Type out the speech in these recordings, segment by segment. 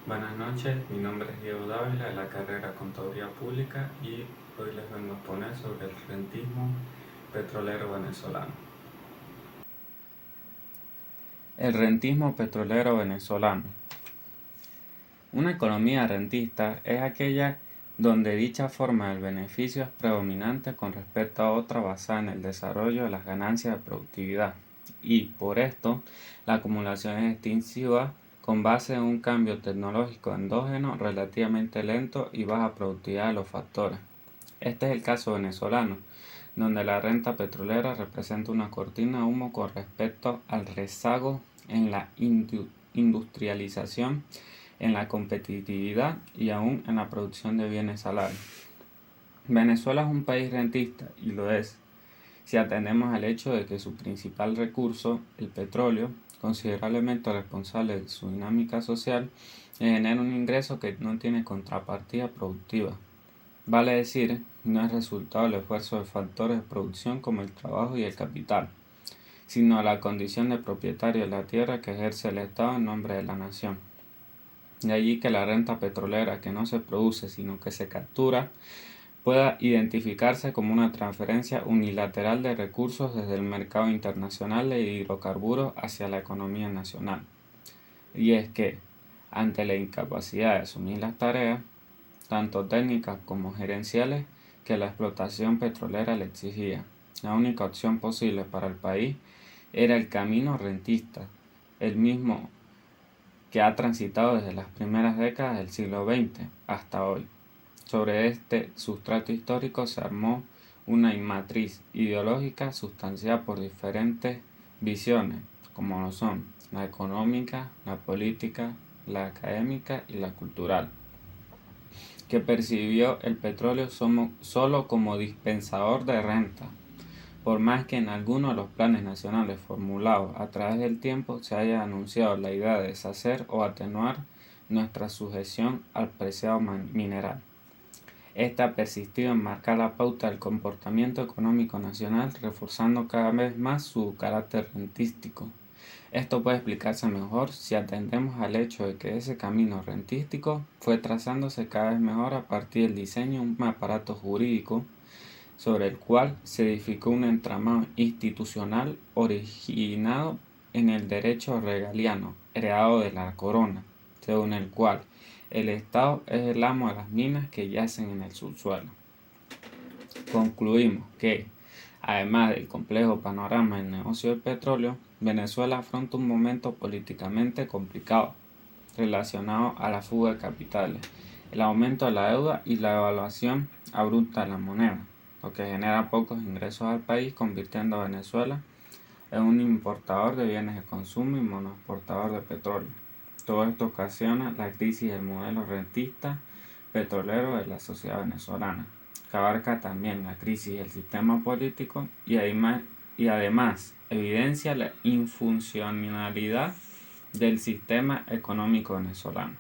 Buenas noches, mi nombre es Diego Dávila de la carrera Contaduría Pública y hoy les vengo a exponer sobre el rentismo petrolero venezolano. El rentismo petrolero venezolano. Una economía rentista es aquella donde dicha forma del beneficio es predominante con respecto a otra basada en el desarrollo de las ganancias de productividad y, por esto, la acumulación es extensiva con base en un cambio tecnológico endógeno relativamente lento y baja productividad de los factores. Este es el caso venezolano, donde la renta petrolera representa una cortina de humo con respecto al rezago en la industrialización, en la competitividad y aún en la producción de bienes salarios. Venezuela es un país rentista y lo es si atendemos al hecho de que su principal recurso, el petróleo, considerablemente responsable de su dinámica social, genera un ingreso que no tiene contrapartida productiva. Vale decir, no es resultado del esfuerzo de factores de producción como el trabajo y el capital, sino la condición de propietario de la tierra que ejerce el Estado en nombre de la nación. De allí que la renta petrolera que no se produce sino que se captura pueda identificarse como una transferencia unilateral de recursos desde el mercado internacional de hidrocarburos hacia la economía nacional. Y es que, ante la incapacidad de asumir las tareas, tanto técnicas como gerenciales, que la explotación petrolera le exigía, la única opción posible para el país era el camino rentista, el mismo que ha transitado desde las primeras décadas del siglo XX hasta hoy. Sobre este sustrato histórico se armó una matriz ideológica sustanciada por diferentes visiones, como lo son la económica, la política, la académica y la cultural, que percibió el petróleo solo como dispensador de renta, por más que en algunos de los planes nacionales formulados a través del tiempo se haya anunciado la idea de deshacer o atenuar nuestra sujeción al preciado mineral. Esta ha persistido en marcar la pauta del comportamiento económico nacional, reforzando cada vez más su carácter rentístico. Esto puede explicarse mejor si atendemos al hecho de que ese camino rentístico fue trazándose cada vez mejor a partir del diseño de un aparato jurídico sobre el cual se edificó un entramado institucional originado en el derecho regaliano, heredado de la corona, según el cual el Estado es el amo de las minas que yacen en el subsuelo. Concluimos que, además del complejo panorama del negocio del petróleo, Venezuela afronta un momento políticamente complicado relacionado a la fuga de capitales, el aumento de la deuda y la devaluación abrupta de la moneda, lo que genera pocos ingresos al país, convirtiendo a Venezuela en un importador de bienes de consumo y monoexportador de petróleo. Todo esto ocasiona la crisis del modelo rentista petrolero de la sociedad venezolana, que abarca también la crisis del sistema político y además evidencia la infuncionalidad del sistema económico venezolano.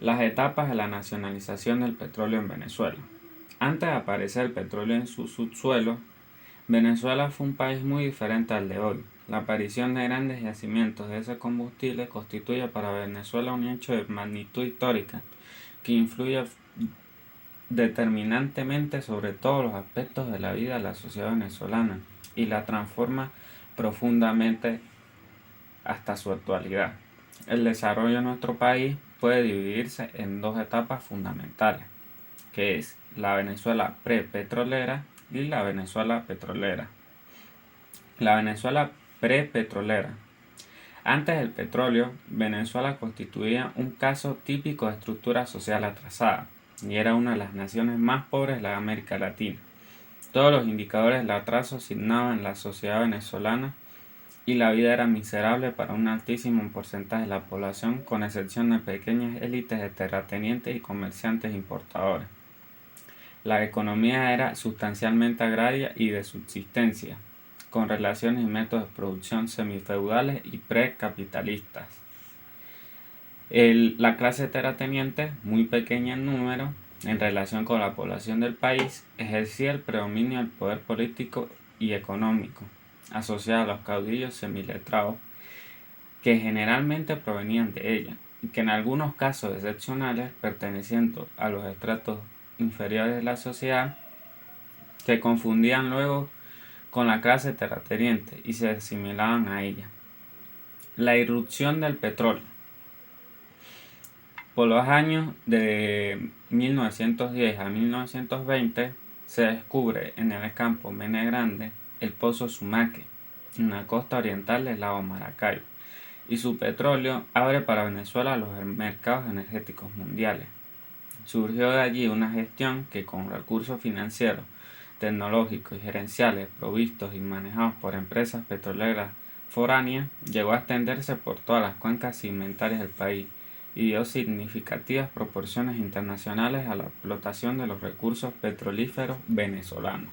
Las etapas de la nacionalización del petróleo en Venezuela. Antes de aparecer el petróleo en su subsuelo, Venezuela fue un país muy diferente al de hoy. La aparición de grandes yacimientos de ese combustible constituye para Venezuela un hecho de magnitud histórica que influye determinantemente sobre todos los aspectos de la vida de la sociedad venezolana y la transforma profundamente hasta su actualidad. El desarrollo de nuestro país puede dividirse en dos etapas fundamentales, que es la Venezuela prepetrolera y la Venezuela petrolera. La Venezuela prepetrolera. Antes del petróleo, Venezuela constituía un caso típico de estructura social atrasada y era una de las naciones más pobres de la América Latina. Todos los indicadores del atraso asignaban la sociedad venezolana y la vida era miserable para un altísimo porcentaje de la población, con excepción de pequeñas élites de terratenientes y comerciantes importadores. La economía era sustancialmente agraria y de subsistencia, con relaciones y métodos de producción semifeudales y precapitalistas. La clase terrateniente, muy pequeña en número en relación con la población del país, ejercía el predominio del poder político y económico, asociado a los caudillos semiletrados que generalmente provenían de ella, y que en algunos casos excepcionales, perteneciendo a los estratos inferiores de la sociedad, se confundían luego con la clase terrateniente y se asimilaban a ella. La irrupción del petróleo. Por los años de 1910 a 1920 se descubre en el campo Mene Grande el pozo Sumaque, en la costa oriental del lago Maracaibo, y su petróleo abre para Venezuela los mercados energéticos mundiales. Surgió de allí una gestión que, con recursos financieros, tecnológicos y gerenciales provistos y manejados por empresas petroleras foráneas, llegó a extenderse por todas las cuencas sedimentarias del país y dio significativas proporciones internacionales a la explotación de los recursos petrolíferos venezolanos.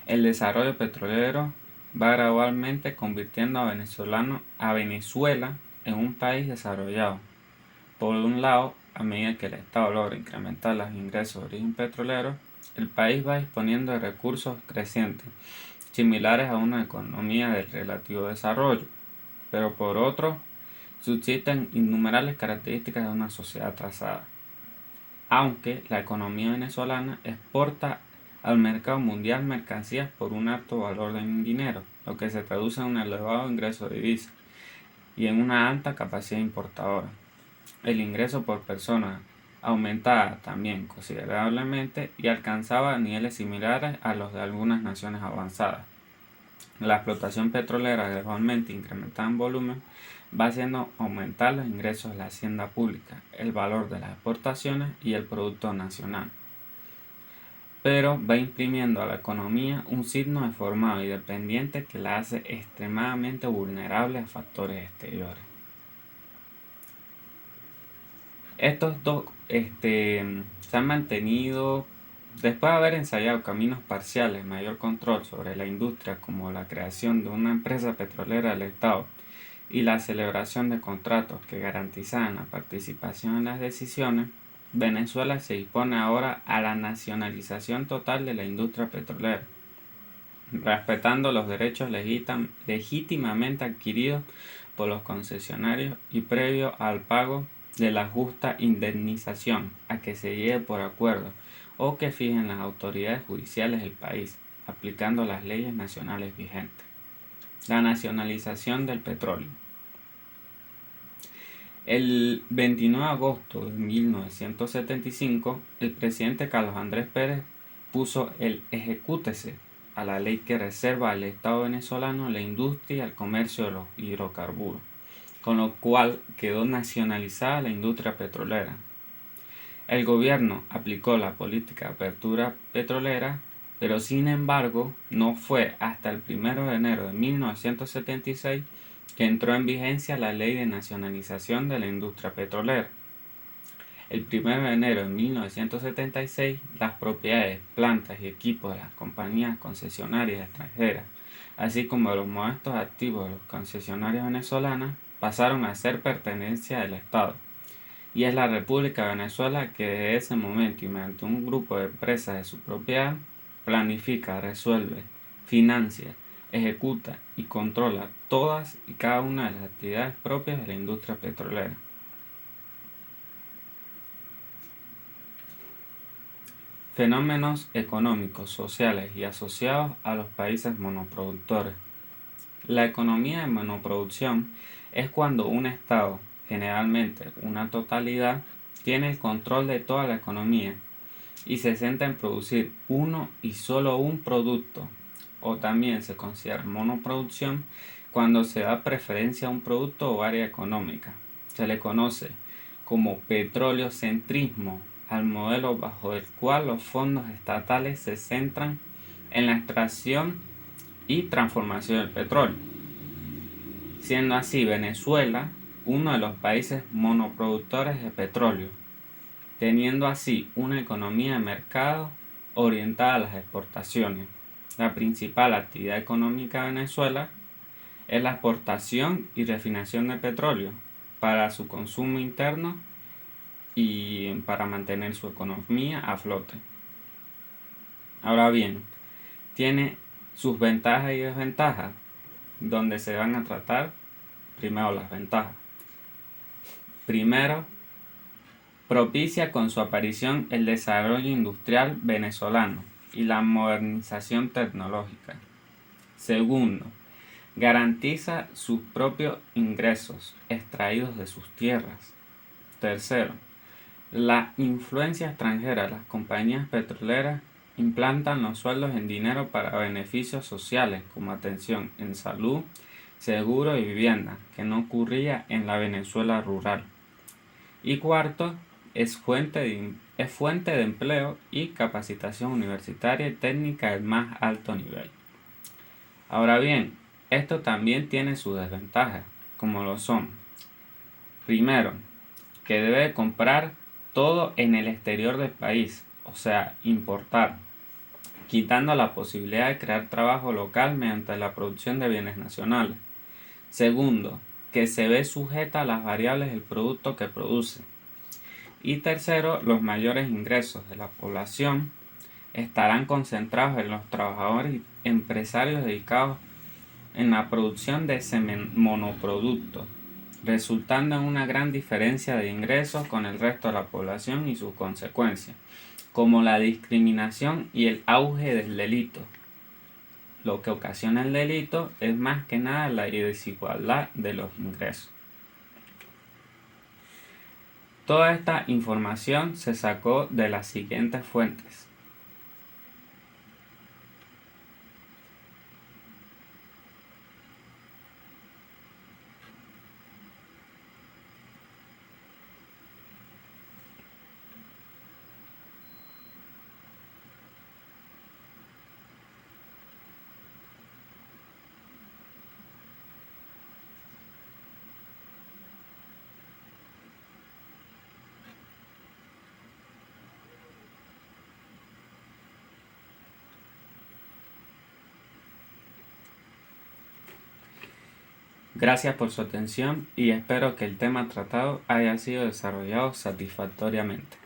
El desarrollo petrolero va gradualmente convirtiendo a Venezuela en un país desarrollado. Por un lado, a medida que el Estado logra incrementar los ingresos de origen petrolero, el país va disponiendo de recursos crecientes, similares a una economía de relativo desarrollo, pero por otro, subsisten innumerables características de una sociedad atrasada. Aunque la economía venezolana exporta al mercado mundial mercancías por un alto valor en dinero, lo que se traduce en un elevado ingreso de divisas y en una alta capacidad importadora. El ingreso por persona aumentaba también considerablemente y alcanzaba niveles similares a los de algunas naciones avanzadas. La explotación petrolera, gradualmente incrementada en volumen, va haciendo aumentar los ingresos de la hacienda pública, el valor de las exportaciones y el producto nacional, pero va imprimiendo a la economía un signo deformado y dependiente que la hace extremadamente vulnerable a factores exteriores. Estos dos se han mantenido después de haber ensayado caminos parciales, mayor control sobre la industria, como la creación de una empresa petrolera del Estado y la celebración de contratos que garantizaban la participación en las decisiones. Venezuela se dispone ahora a la nacionalización total de la industria petrolera, respetando los derechos legítimamente adquiridos por los concesionarios y previo al pago de la justa indemnización a que se llegue por acuerdo o que fijen las autoridades judiciales del país, aplicando las leyes nacionales vigentes. La nacionalización del petróleo. El 29 de agosto de 1975, el presidente Carlos Andrés Pérez puso el ejecútese a la ley que reserva al Estado venezolano la industria y el comercio de los hidrocarburos, con lo cual quedó nacionalizada la industria petrolera. El gobierno aplicó la política de apertura petrolera, pero sin embargo no fue hasta el 1 de enero de 1976 que entró en vigencia la Ley de Nacionalización de la Industria Petrolera. El 1 de enero de 1976, las propiedades, plantas y equipos de las compañías concesionarias extranjeras, así como los modestos activos de los concesionarios venezolanos, pasaron a ser pertenencia del Estado. Y es la República de Venezuela que desde ese momento y mediante un grupo de empresas de su propiedad, planifica, resuelve, financia, ejecuta y controla todas y cada una de las actividades propias de la industria petrolera. Fenómenos económicos, sociales y asociados a los países monoproductores. La economía de monoproducción es cuando un Estado, generalmente una totalidad, tiene el control de toda la economía y se centra en producir uno y solo un producto, o también se considera monoproducción cuando se da preferencia a un producto o área económica. Se le conoce como petroleocentrismo al modelo bajo el cual los fondos estatales se centran en la extracción y transformación del petróleo, siendo así Venezuela uno de los países monoproductores de petróleo, teniendo así una economía de mercado orientada a las exportaciones. La principal actividad económica de Venezuela es la exportación y refinación de petróleo para su consumo interno y para mantener su economía a flote. Ahora bien, tiene sus ventajas y desventajas, donde se van a tratar primero las ventajas. Primero, propicia con su aparición el desarrollo industrial venezolano y la modernización tecnológica. Segundo, garantiza sus propios ingresos extraídos de sus tierras. Tercero, la influencia extranjera. Las compañías petroleras implantan los sueldos en dinero para beneficios sociales como atención en salud, seguro y vivienda, que no ocurría en la Venezuela rural. Y cuarto, es fuente de empleo y capacitación universitaria y técnica del más alto nivel. Ahora bien, esto también tiene sus desventajas, como lo son: primero, que debe comprar todo en el exterior del país, o sea, importar, quitando la posibilidad de crear trabajo local mediante la producción de bienes nacionales. Segundo, que se ve sujeta a las variables del producto que produce. Y tercero, los mayores ingresos de la población estarán concentrados en los trabajadores y empresarios dedicados en la producción de ese monoproducto, resultando en una gran diferencia de ingresos con el resto de la población y sus consecuencias, como la discriminación y el auge del delito. Lo que ocasiona el delito es más que nada la desigualdad de los ingresos. Toda esta información se sacó de las siguientes fuentes: Gracias por su atención y espero que el tema tratado haya sido desarrollado satisfactoriamente.